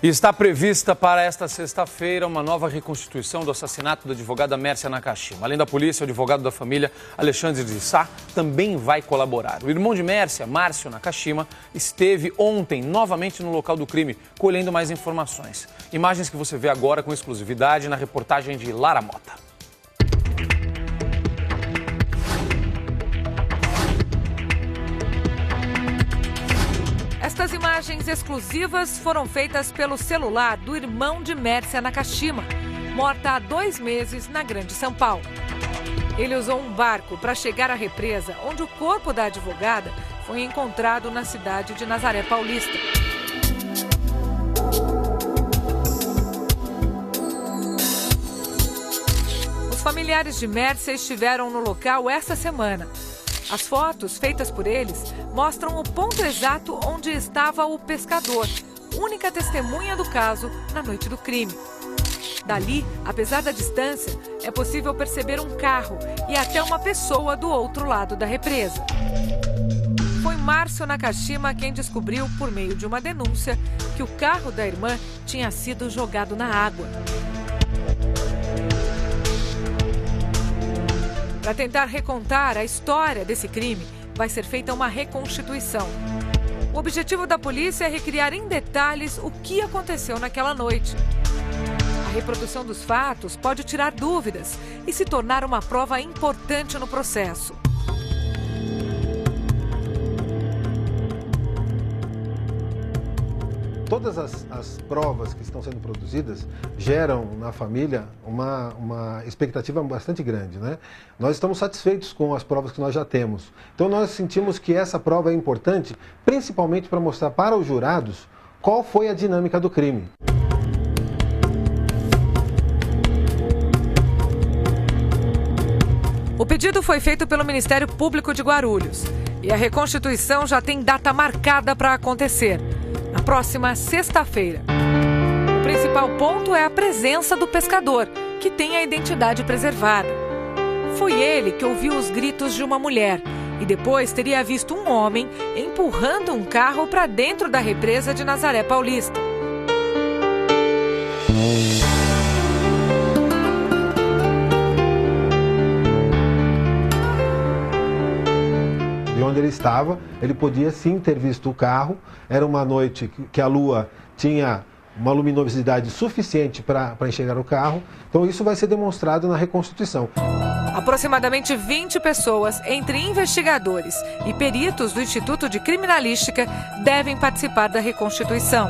E está prevista para esta sexta-feira uma nova reconstituição do assassinato da advogada Mércia Nakashima. Além da polícia, o advogado da família, Alexandre de Sá, também vai colaborar. O irmão de Mércia, Márcio Nakashima, esteve ontem novamente no local do crime, colhendo mais informações. Imagens que você vê agora com exclusividade na reportagem de Lara Mota. Estas imagens exclusivas foram feitas pelo celular do irmão de Mércia Nakashima, morta há 2 meses na Grande São Paulo. Ele usou um barco para chegar à represa, onde o corpo da advogada foi encontrado na cidade de Nazaré Paulista. Os familiares de Mércia estiveram no local essa semana. As fotos feitas por eles mostram o ponto exato onde estava o pescador, única testemunha do caso na noite do crime. Dali, apesar da distância, é possível perceber um carro e até uma pessoa do outro lado da represa. Foi Márcio Nakashima quem descobriu, por meio de uma denúncia, que o carro da irmã tinha sido jogado na água. Para tentar recontar a história desse crime, vai ser feita uma reconstituição. O objetivo da polícia é recriar em detalhes o que aconteceu naquela noite. A reprodução dos fatos pode tirar dúvidas e se tornar uma prova importante no processo. Todas as provas que estão sendo produzidas geram na família uma expectativa bastante grande, né? Nós estamos satisfeitos com as provas que nós já temos. Então nós sentimos que essa prova é importante, principalmente para mostrar para os jurados qual foi a dinâmica do crime. O pedido foi feito pelo Ministério Público de Guarulhos e a reconstituição já tem data marcada para acontecer, na próxima sexta-feira. O principal ponto é a presença do pescador, que tem a identidade preservada. Foi ele que ouviu os gritos de uma mulher e depois teria visto um homem empurrando um carro para dentro da represa de Nazaré Paulista. De onde ele estava, ele podia sim ter visto o carro. Era uma noite que a lua tinha uma luminosidade suficiente para enxergar o carro. Então isso vai ser demonstrado na reconstituição. Aproximadamente 20 pessoas, entre investigadores e peritos do Instituto de Criminalística, devem participar da reconstituição.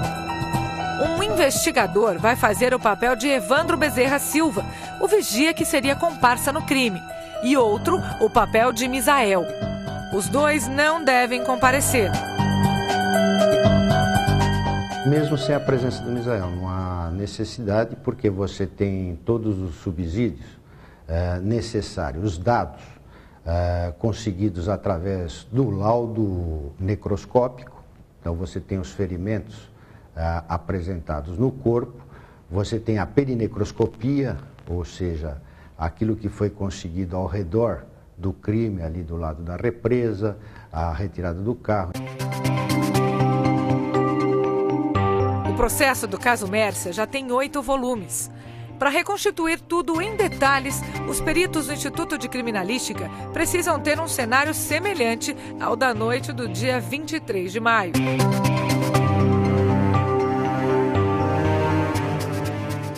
Um investigador vai fazer o papel de Evandro Bezerra Silva, o vigia que seria comparsa no crime, e outro, o papel de Misael. Os dois não devem comparecer. Mesmo sem a presença do Misael, não há necessidade, porque você tem todos os subsídios necessários, os dados conseguidos através do laudo necroscópico. Então você tem os ferimentos apresentados no corpo, você tem a perinecroscopia, ou seja, aquilo que foi conseguido ao redor do crime, ali do lado da represa, a retirada do carro. O processo do caso Mércia já tem 8 volumes. Para reconstituir tudo em detalhes, os peritos do Instituto de Criminalística precisam ter um cenário semelhante ao da noite do dia 23 de maio.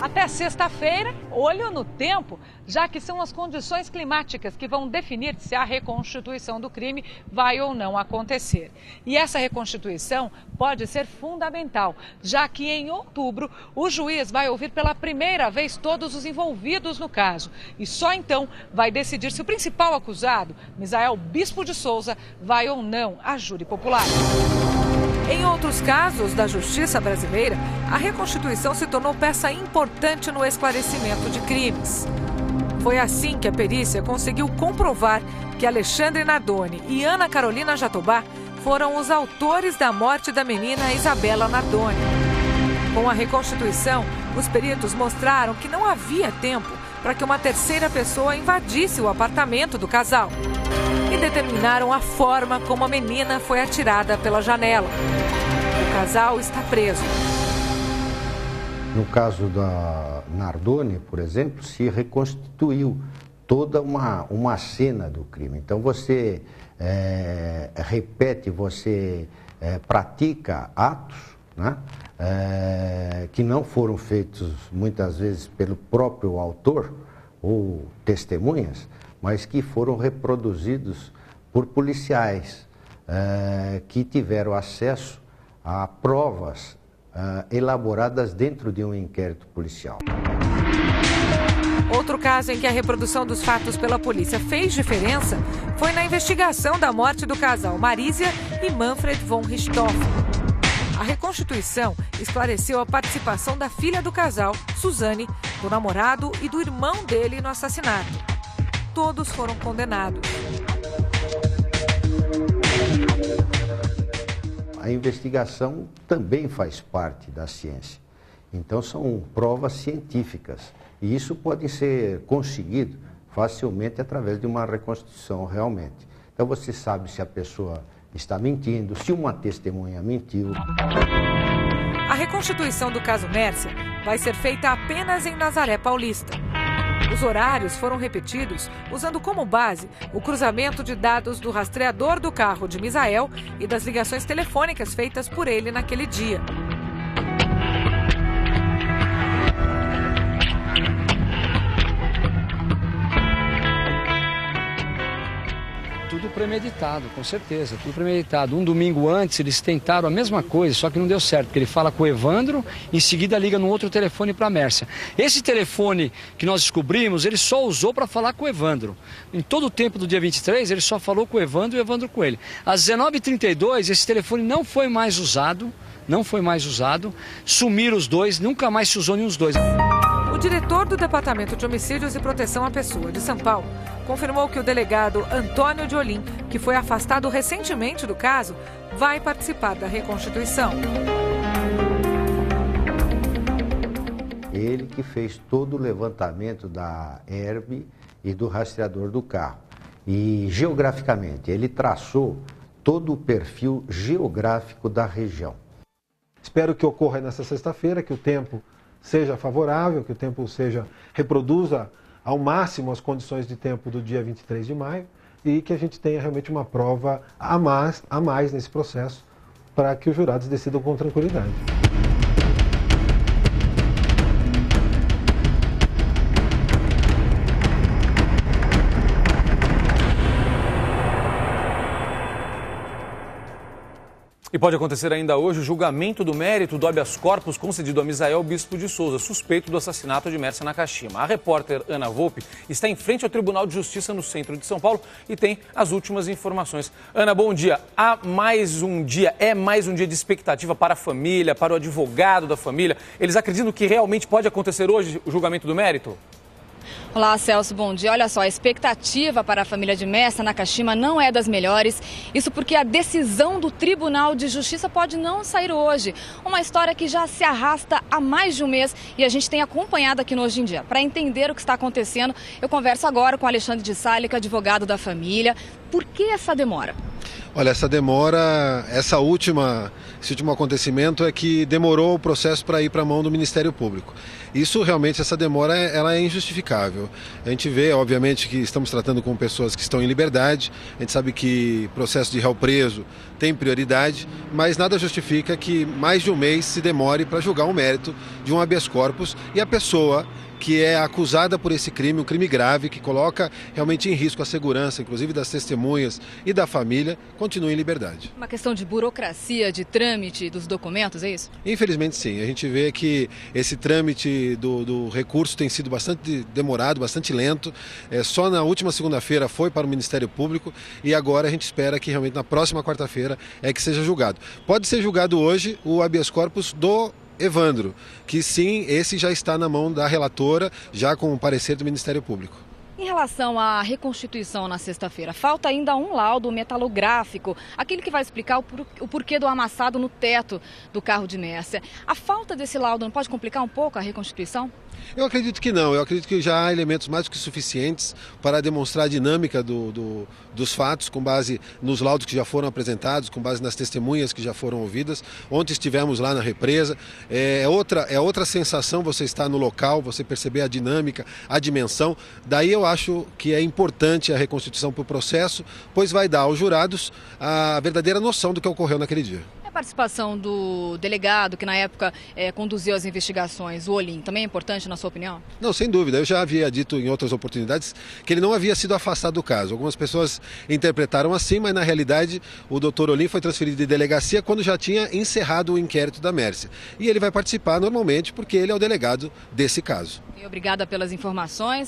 Até sexta-feira, olho no tempo, já que são as condições climáticas que vão definir se a reconstituição do crime vai ou não acontecer. E essa reconstituição pode ser fundamental, já que em outubro o juiz vai ouvir pela primeira vez todos os envolvidos no caso. E só então vai decidir se o principal acusado, Misael Bispo de Souza, vai ou não a júri popular. Em outros casos da justiça brasileira, a reconstituição se tornou peça importante no esclarecimento de crimes. Foi assim que a perícia conseguiu comprovar que Alexandre Nardoni e Ana Carolina Jatobá foram os autores da morte da menina Isabela Nardoni. Com a reconstituição, os peritos mostraram que não havia tempo para que uma terceira pessoa invadisse o apartamento do casal. E determinaram a forma como a menina foi atirada pela janela. O casal está preso. No caso da Nardoni, por exemplo, se reconstituiu toda uma cena do crime. Então você repete, você pratica atos, né, que não foram feitos muitas vezes pelo próprio autor ou testemunhas, mas que foram reproduzidos por policiais que tiveram acesso a provas elaboradas dentro de um inquérito policial. Outro caso em que a reprodução dos fatos pela polícia fez diferença foi na investigação da morte do casal Marisia e Manfred von Richthofen. A reconstituição esclareceu a participação da filha do casal, Suzane, do namorado e do irmão dele no assassinato. Todos foram condenados. A investigação também faz parte da ciência. Então são provas científicas. E isso pode ser conseguido facilmente através de uma reconstituição realmente. Então você sabe se a pessoa está mentindo, se uma testemunha mentiu. A reconstituição do caso Mércia vai ser feita apenas em Nazaré Paulista. Os horários foram repetidos usando como base o cruzamento de dados do rastreador do carro de Misael e das ligações telefônicas feitas por ele naquele dia. Tudo premeditado, com certeza, tudo premeditado. Um domingo antes eles tentaram a mesma coisa, só que não deu certo, porque ele fala com o Evandro, em seguida liga no outro telefone para a Mércia. Esse telefone que nós descobrimos, ele só usou para falar com o Evandro. Em todo o tempo do dia 23, ele só falou com o Evandro e o Evandro com ele. Às 19h32, esse telefone não foi mais usado, sumiram os dois, nunca mais se usou nenhum dos dois. O diretor do Departamento de Homicídios e Proteção à Pessoa de São Paulo confirmou que o delegado Antônio de Olim, que foi afastado recentemente do caso, vai participar da reconstituição. Ele que fez todo o levantamento da herbe e do rastreador do carro. E geograficamente, ele traçou todo o perfil geográfico da região. Espero que ocorra nessa sexta-feira, que o tempo seja favorável, que o tempo reproduza ao máximo as condições de tempo do dia 23 de maio e que a gente tenha realmente uma prova a mais nesse processo para que os jurados decidam com tranquilidade. E pode acontecer ainda hoje o julgamento do mérito do habeas corpus concedido a Misael Bispo de Souza, suspeito do assassinato de Mércia Nakashima. A repórter Ana Volpe está em frente ao Tribunal de Justiça no centro de São Paulo e tem as últimas informações. Ana, bom dia. É mais um dia de expectativa para a família, para o advogado da família. Eles acreditam que realmente pode acontecer hoje o julgamento do mérito? Olá, Celso, bom dia. Olha só, a expectativa para a família de Mércia Nakashima não é das melhores. Isso porque a decisão do Tribunal de Justiça pode não sair hoje. Uma história que já se arrasta há mais de um mês e a gente tem acompanhado aqui no Hoje em Dia. Para entender o que está acontecendo, eu converso agora com Alexandre de Sale, que é advogado da família. Por que essa demora? Olha, essa demora, esse último acontecimento é que demorou o processo para ir para a mão do Ministério Público. Isso realmente, essa demora, ela é injustificável. A gente vê, obviamente, que estamos tratando com pessoas que estão em liberdade, a gente sabe que processo de réu preso tem prioridade, mas nada justifica que mais de um mês se demore para julgar o mérito de um habeas corpus e a pessoa que é acusada por esse crime, um crime grave, que coloca realmente em risco a segurança, inclusive das testemunhas e da família, continue em liberdade. Uma questão de burocracia, de trâmite dos documentos, é isso? Infelizmente sim, a gente vê que esse trâmite do recurso tem sido bastante demorado, bastante lento, só na última segunda-feira foi para o Ministério Público e agora a gente espera que realmente na próxima quarta-feira que seja julgado. Pode ser julgado hoje o habeas corpus do Evandro, que sim, esse já está na mão da relatora, já com o parecer do Ministério Público. E Em relação à reconstituição na sexta-feira, falta ainda um laudo metalográfico, aquele que vai explicar o porquê do amassado no teto do carro de Mércia. A falta desse laudo não pode complicar um pouco a reconstituição? Eu acredito que não, eu acredito que já há elementos mais do que suficientes para demonstrar a dinâmica dos fatos, com base nos laudos que já foram apresentados, com base nas testemunhas que já foram ouvidas. Ontem estivemos lá na represa, é outra sensação você estar no local, você perceber a dinâmica, a dimensão. Daí eu acho que é importante a reconstituição para o processo, pois vai dar aos jurados a verdadeira noção do que ocorreu naquele dia. A participação do delegado, que na época conduziu as investigações, o Olim, também é importante na sua opinião? Não, sem dúvida. Eu já havia dito em outras oportunidades que ele não havia sido afastado do caso. Algumas pessoas interpretaram assim, mas na realidade o doutor Olim foi transferido de delegacia quando já tinha encerrado o inquérito da Mércia. E ele vai participar normalmente porque ele é o delegado desse caso. Obrigada pelas informações.